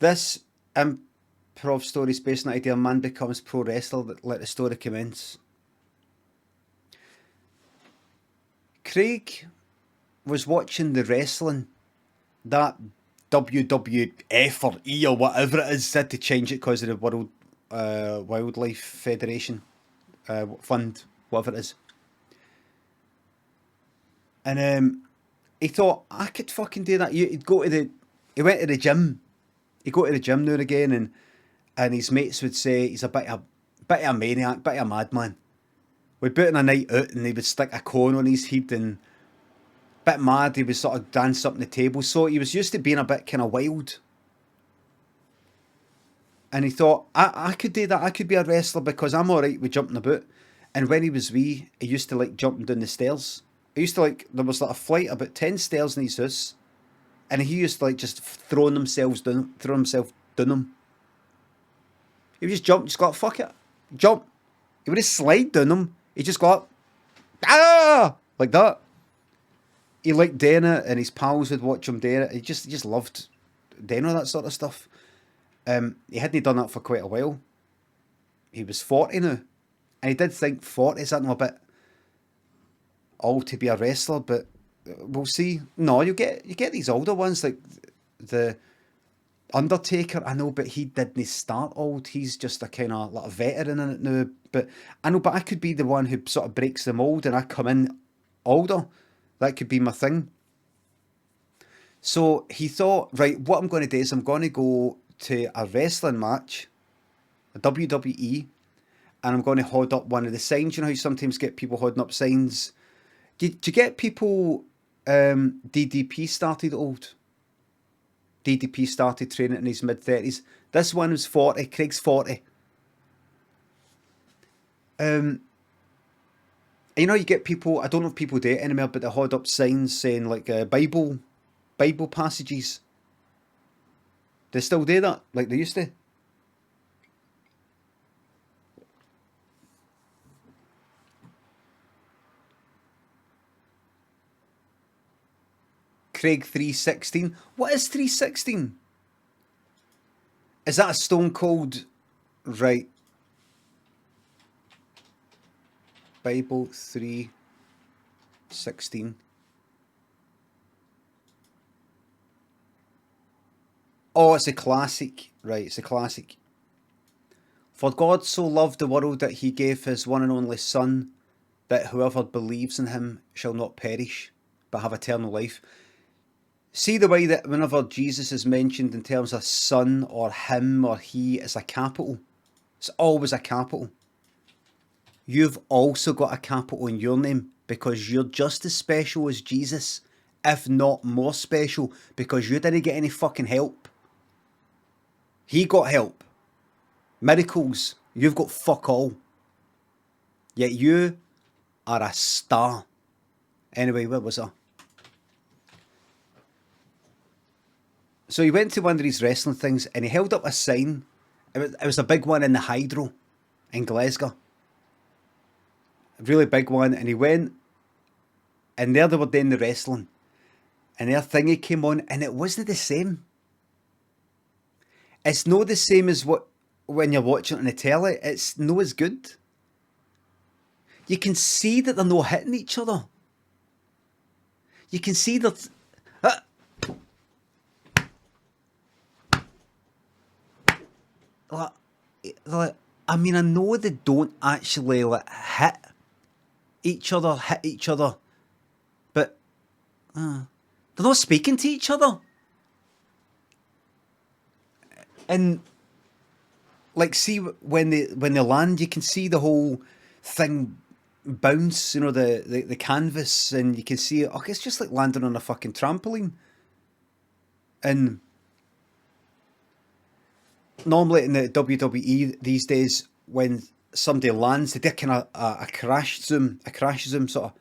This improv story is based on the idea a man becomes pro wrestler. Let the story commence. Craig was watching the wrestling, that WWF or E or whatever it is, had to change it because of the World Wildlife Federation Fund, whatever it is. And he thought, I could fucking do that. He went to the gym. He'd go to the gym now and again, and his mates would say he's a bit of a maniac, bit of a madman. We'd put in a night out and he would stick a cone on his head and bit mad, he would sort of dance up on the table. So he was used to being a bit kind of wild. And he thought, I could do that, I could be a wrestler because I'm alright with jumping about. And when he was wee, he used to like jumping down the stairs. He used to like, there was like a flight about 10 stairs in his house. And he used to like just throw himself down them. He would just jump, just go like, fuck it, jump. He would just slide down them. He just go like, ah, like that. He liked doing it, and his pals would watch him doing it. He just loved doing all that sort of stuff. He hadn't done that for quite a while. He was 40 now, and he did think 40 is that a bit old to be a wrestler, but we'll see. No, you get these older ones like the Undertaker. I know, but he didn't start old. He's just a kind of like a veteran in it now. But I know, but I could be the one who sort of breaks the mold, and I come in older. That could be my thing. So he thought, right, what I'm going to do is I'm going to go to a wrestling match, a WWE, and I'm going to hold up one of the signs. You know how you sometimes get people holding up signs? Do you get people, DDP started old? DDP started training in his mid-30s. This one was 40. Craig's 40. You know, you get people, I don't know if people do it anymore, but they hold up signs saying like Bible passages. They still do that, like they used to. Craig 316. What is 316? Is that a Stone Cold? Right. Bible 3:16. Oh, it's a classic. Right, it's a classic. For God so loved the world that he gave his one and only Son, that whoever believes in him shall not perish, but have eternal life. See the way that whenever Jesus is mentioned in terms of son or him or he, it's a capital. It's always a capital. You've also got a capital in your name because you're just as special as Jesus, if not more special, because you didn't get any fucking help. He got help. Miracles. You've got fuck all. Yet you are a star. Anyway, where was I? So he went to one of these wrestling things and he held up a sign. It was a big one in the Hydro in Glasgow. A really big one. And he went and there they were doing the wrestling. And their thingy came on and it wasn't the same. It's not the same as what when you're watching it on the telly. It's no as good. You can see that they're not hitting each other. You can see that... I mean, I know they don't actually hit each other, but they're not speaking to each other. And like, see when they land, you can see the whole thing bounce. You know, the canvas, and you can see it. Okay, it's just like landing on a fucking trampoline. And normally in the WWE these days, when somebody lands, they do kind of a crash zoom, sort of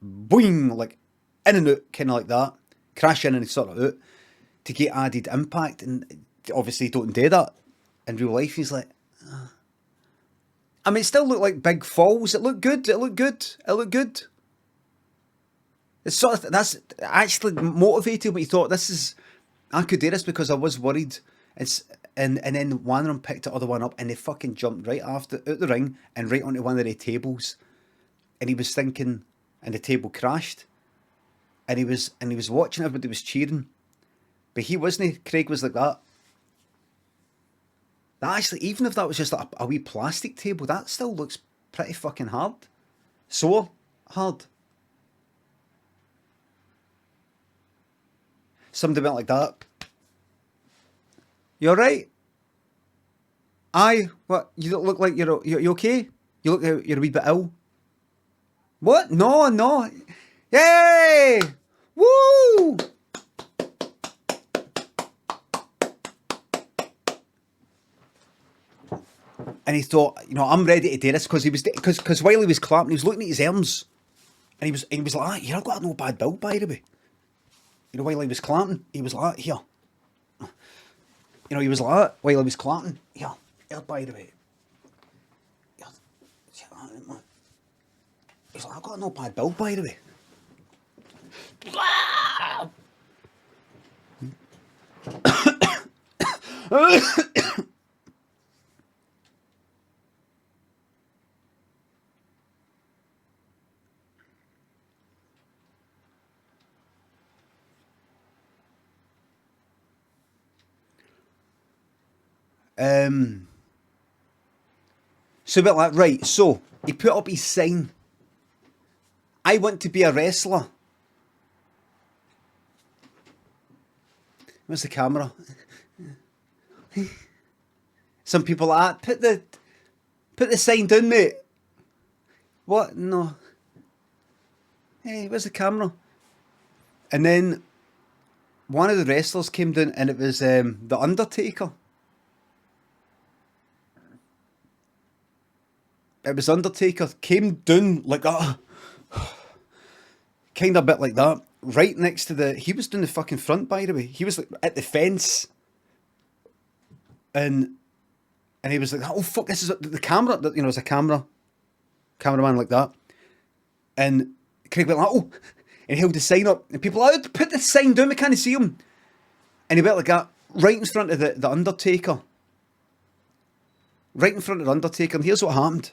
boing, like in and out, kind of like that, crash in and sort of out to get added impact. And obviously, you don't do that in real life. He's like, I mean, it still looked like big falls. It looked good. It's sort of that's actually motivated me. He thought I could do this because I was worried It's and then one of them picked the other one up, and they fucking jumped right after out the ring and right onto one of the tables, and he was thinking, and the table crashed, and he was watching, everybody was cheering, but he wasn't. Craig was like that. That actually, even if that was just a wee plastic table, that still looks pretty fucking hard. So hard. Somebody went like that. You alright? Aye. What? You don't look like you okay? You look like you're a wee bit ill. What? No, no. Yay! Woo! And he thought, I'm ready to do this because because while he was clapping, he was looking at his arms, and he was like, "You've got no bad build, by the way." While he was clapping, he was like, "Here." He was like that while he was clapping. Here, by the way. Here. He's like, "I've got no bad build, by the way." So about that, right? So he put up his sign. I want to be a wrestler. Where's the camera? Some people are put the sign down, mate. What? No. Hey, where's the camera? And then one of the wrestlers came down, and it was the Undertaker. It was Undertaker came down like that, kind of a bit like that, right next to he was down the fucking front, by the way. He was like at the fence, and he was like, "Oh fuck, this is the camera." There's a cameraman like that, and Craig went like, "Oh," and held the sign up, and people like, "Oh, put the sign down, we can't see him," and he went like that, right in front of the Undertaker, right in front of the Undertaker, and here's what happened.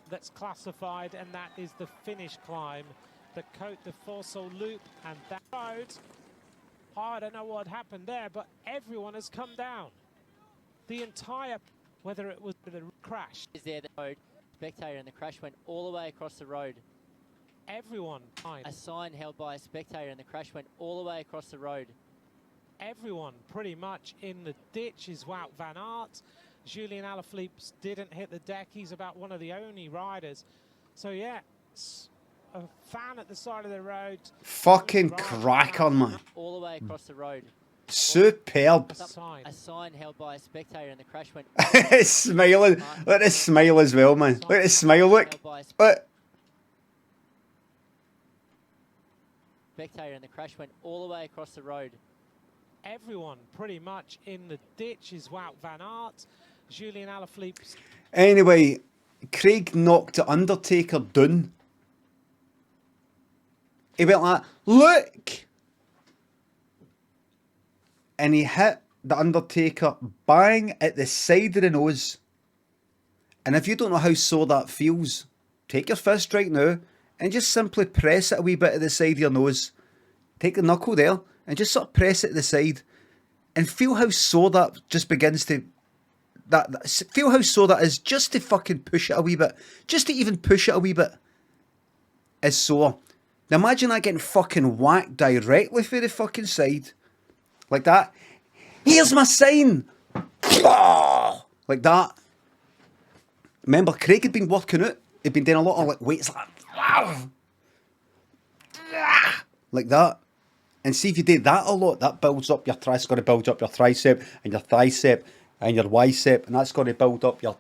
That's classified, and that is the finish climb, the Côte de Forceau loop, and that road. I don't know what happened there, but everyone has come down. The entire, whether it was the crash. Is there the road spectator, and the crash went all the way across the road. Everyone. A sign held by a spectator, and the crash went all the way across the road. Everyone pretty much in the ditch is Wout van Aert. Julien Alaphilippe didn't hit the deck. He's about one of the only riders. So yeah, a fan at the side of the road. Fucking crack on, man. All the way across the road. Superb. A sign held by a spectator, and the crash went. Smiling. Look at the smile as well, man. Look at the smile. Look. But spectator, and the crash went all the way across the road. Everyone pretty much in the ditch is Wout van Aert. Julien Alaphilippe. Anyway, Craig knocked the Undertaker down. He went like, "Look!" And he hit the Undertaker bang at the side of the nose. And if you don't know how sore that feels, take your fist right now and just simply press it a wee bit at the side of your nose. Take the knuckle there and just sort of press it at the side. And feel how sore that just begins to... Feel how sore that is just to fucking push it a wee bit. Just to even push it a wee bit is sore. Now imagine that getting fucking whacked directly through the fucking side. Like that. "Here's my sign!" Like that. Remember, Craig had been working out. He'd been doing a lot of like weights like that. And see if you do that a lot, that builds up your it's got to build up your tricep and your tricep and your bicep, and that's got to build up your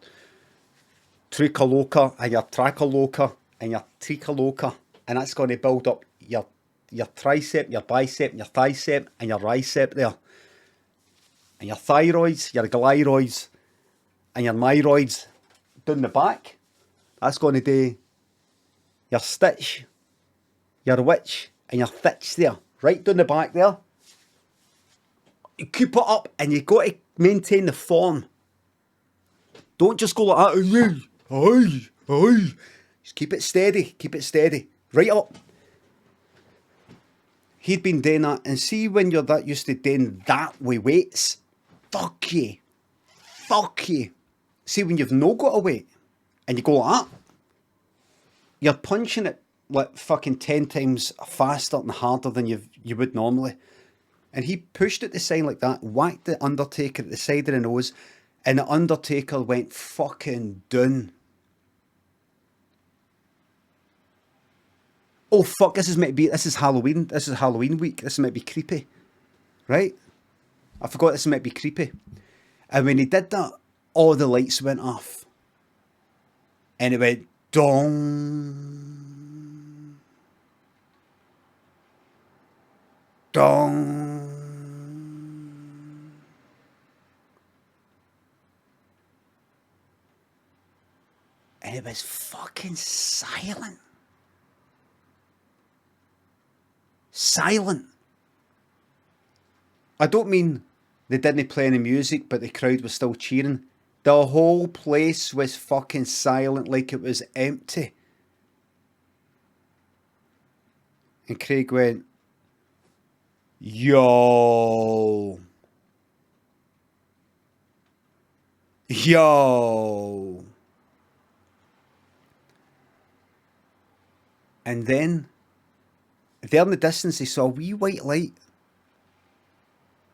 tricoloca and your tracoloca and your tricoloca, and that's going to build up your tricep, your bicep, your tricep, and your tricep there. and your thyroids, your glyroids, and your myroids down the back. That's going to do your stitch, your witch, and your thitch there. Right down the back there. You keep it up and you've got to maintain the form. Don't just go like that. Aye, aye. Just keep it steady. Keep it steady. Right up. He'd been doing that. And see when you're that used to doing that with weights. Fuck you. Fuck you. See when you've no got a weight and you go like that. You're punching it like fucking 10 times faster and harder than you would normally. And he pushed it to the side like that, whacked the Undertaker at the side of the nose, and the Undertaker went fucking down. Oh fuck, this is Halloween. This is Halloween week. This might be creepy. Right? I forgot this might be creepy. And when he did that, all the lights went off. And it went dong. Dong. And it was fucking silent. Silent. I don't mean they didn't play any music, but the crowd was still cheering. The whole place was fucking silent, like it was empty. And Craig went, yo. Yo. And then, there in the distance, they saw a wee white light.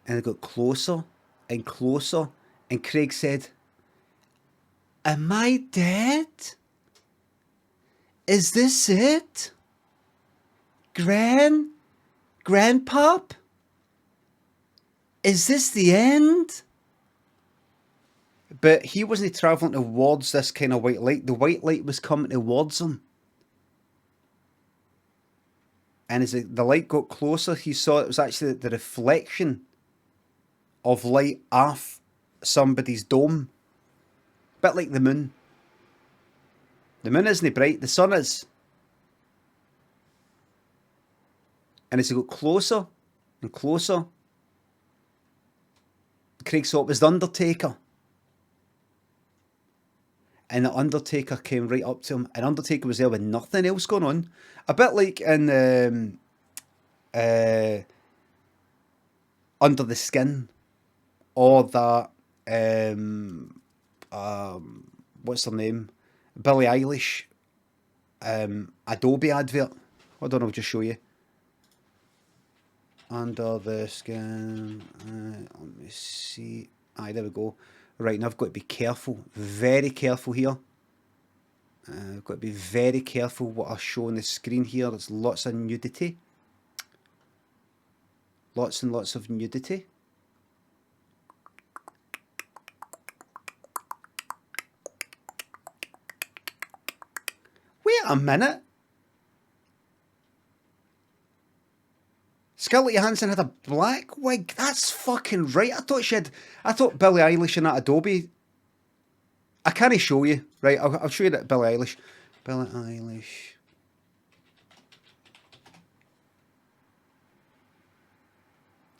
And it got closer and closer. And Craig said, am I dead? Is this it? Grandpop? Is this the end? But he wasn't travelling towards this kind of white light. The white light was coming towards him. And as the light got closer, he saw it was actually the reflection of light off somebody's dome. Bit like the moon. The moon isn't bright, the sun is. And as he got closer and closer, Craig saw it was the Undertaker. And the Undertaker came right up to him. And Undertaker was there with nothing else going on. A bit like in Under the Skin. Or that, what's her name? Billie Eilish. Adobe advert. Hold on, I'll just show you. Under the Skin. Let me see. Aye, there we go. Right, now I've got to be careful, very careful here. I've got to be very careful what I show on the screen here. There's lots of nudity. Lots and lots of nudity. Wait a minute. Scarlett Johansson had a black wig. That's fucking right. I thought Billie Eilish and that Adobe. I can't show you. Right, I'll show you that Billie Eilish. Billie Eilish.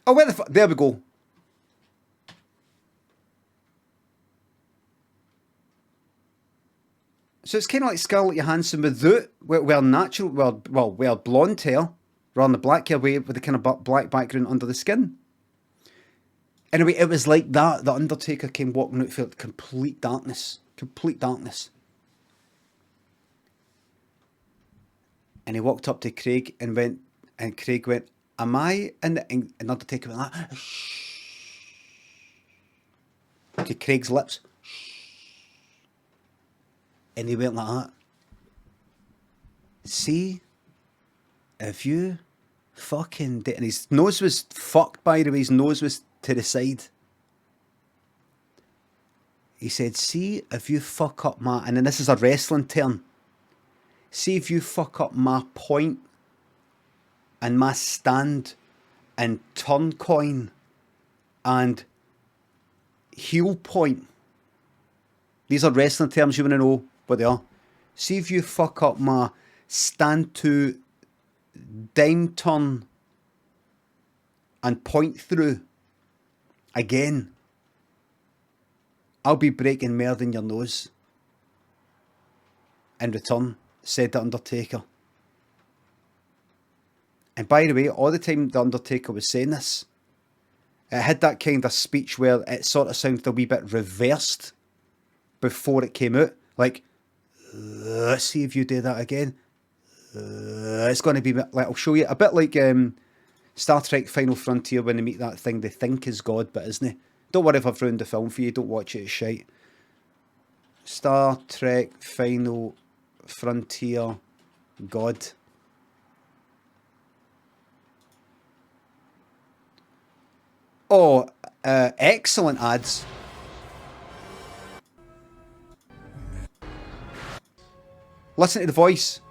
Oh, where the fuck? There we go. So it's kind of like Scarlett Johansson without, wear natural, wear blonde hair. Rather than the black hair with the kind of black background under the skin. Anyway, it was like that. The Undertaker came walking out for complete darkness. Complete darkness. And he walked up to Craig and Craig went, am I in the... And Undertaker went like, shh. To Craig's lips. And he went like that. See? If you fucking did, and his nose was fucked, by the way, his nose was to the side. He said, see if you fuck up my, and then this is a wrestling term, see if you fuck up my point and my stand and turn coin and heel point. These are wrestling terms, you want to know what they are. See if you fuck up my stand to dime turn and point through again, I'll be breaking more than your nose. In return, said the Undertaker. And by the way, all the time the Undertaker was saying this, it had that kind of speech where it sort of sounded a wee bit reversed before it came out. Like, let's see if you do that again. It's going to be, like, I'll show you, a bit like Star Trek Final Frontier when they meet that thing they think is God, but isn't it? Don't worry if I've ruined the film for you, don't watch it, it's shite. Star Trek Final Frontier God. Oh, excellent ads. Listen to the voice.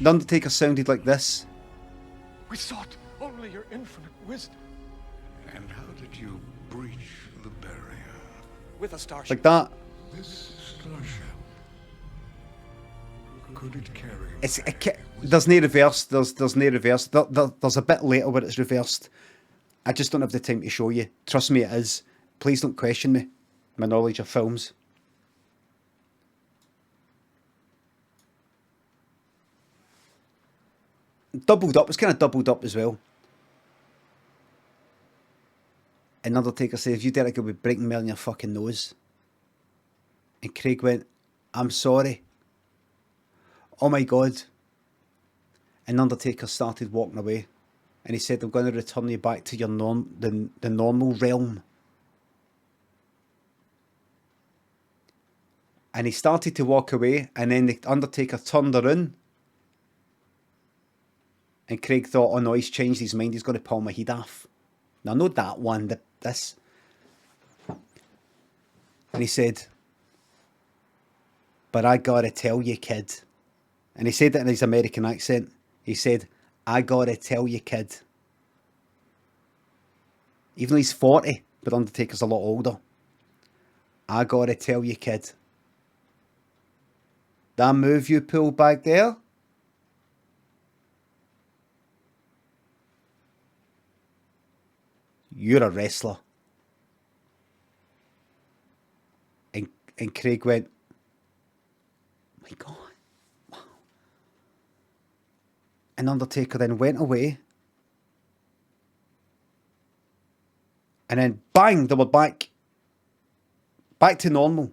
The Undertaker sounded like this. We sought only your infinite wisdom. And how did you breach the barrier? With a starship. Like that. This starship. Could it carry? There's no reverse. There's no reverse. There's a bit later where it's reversed. I just don't have the time to show you. Trust me, it is. Please don't question me. My knowledge of films. Doubled up. It's kind of doubled up as well. And Undertaker said, if you did it, I would be breaking me on your fucking nose. And Craig went, I'm sorry. Oh my God. And Undertaker started walking away. And he said, I'm going to return you back to your the normal realm. And he started to walk away. And then the Undertaker turned around. And Craig thought, oh no, he's changed his mind. He's going to pull my head off. Now, not that one, this. And he said, but I gotta tell you, kid. And he said it in his American accent. He said, I gotta tell you, kid. Even though he's 40, but Undertaker's a lot older. I gotta tell you, kid. That move you pulled back there, you're a wrestler. And Craig went, oh my God. Wow. And Undertaker then went away. And then bang, they were back. Back to normal.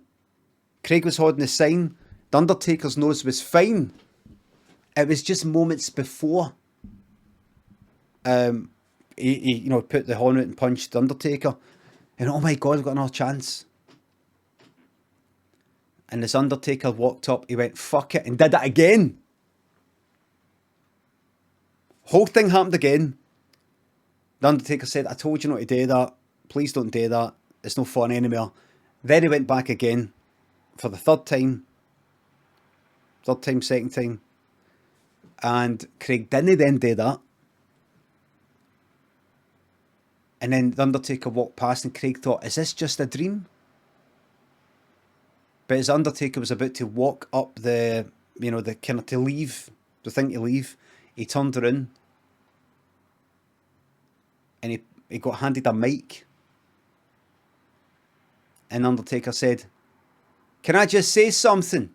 Craig was holding the sign. The Undertaker's nose was fine. It was just moments before he put the horn out and punched the Undertaker. And oh my God, we've got another chance. And this Undertaker walked up, he went, fuck it, and did it again. Whole thing happened again. The Undertaker said, I told you not to do that. Please don't do that. It's no fun anymore. Then he went back again for the third time. Second time. And Craig didn't then do that. And then the Undertaker walked past and Craig thought, is this just a dream? But as Undertaker was about to walk up the kind of to leave, the thing to leave, he turned around and he got handed a mic. And Undertaker said, can I just say something?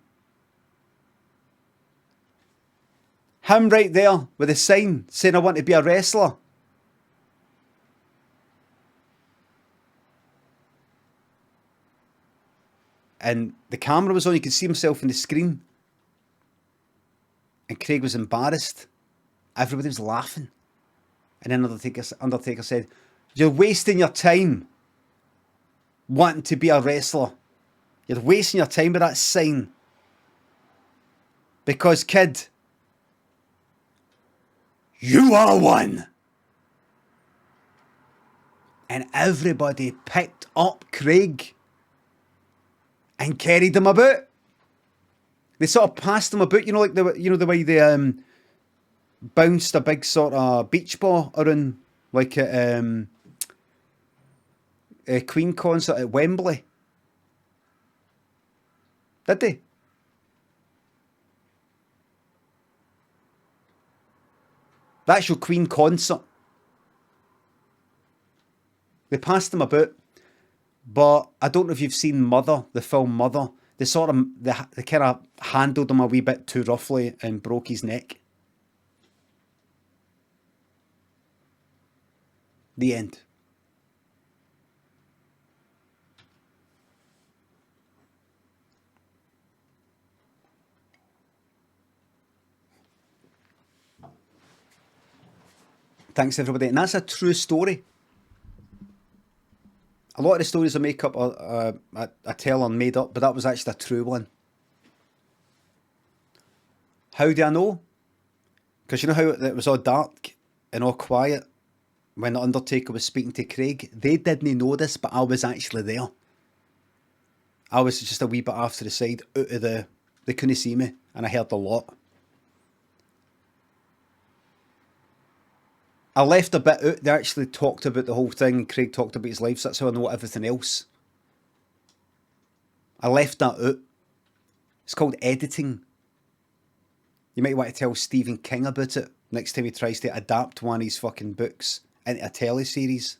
Him right there with a sign saying I want to be a wrestler. And the camera was on, you could see himself in the screen. And Craig was embarrassed. Everybody was laughing. And then Undertaker said, you're wasting your time wanting to be a wrestler. You're wasting your time with that sign. Because, kid, you are one. And everybody picked up Craig and carried him about. They sort of passed him about, you know, like the way they bounced a big sort of beach ball around, like at a Queen concert at Wembley. Did they? The actual Queen concert. They passed him about, but I don't know if you've seen Mother, the film Mother. They kind of handled him a wee bit too roughly and broke his neck. The end. Thanks everybody, and that's a true story. A lot of the stories I make up, I tell are made up, but that was actually a true one. How do I know? Because you know how it was all dark and all quiet when the Undertaker was speaking to Craig? They didn't know this, but I was actually there. I was just a wee bit after the side, out of they couldn't see me, and I heard a lot. I left a bit out. They actually talked about the whole thing, and Craig talked about his life, so that's how I know everything else. I left that out. It's called editing. You might want to tell Stephen King about it next time he tries to adapt one of his fucking books into a teleseries.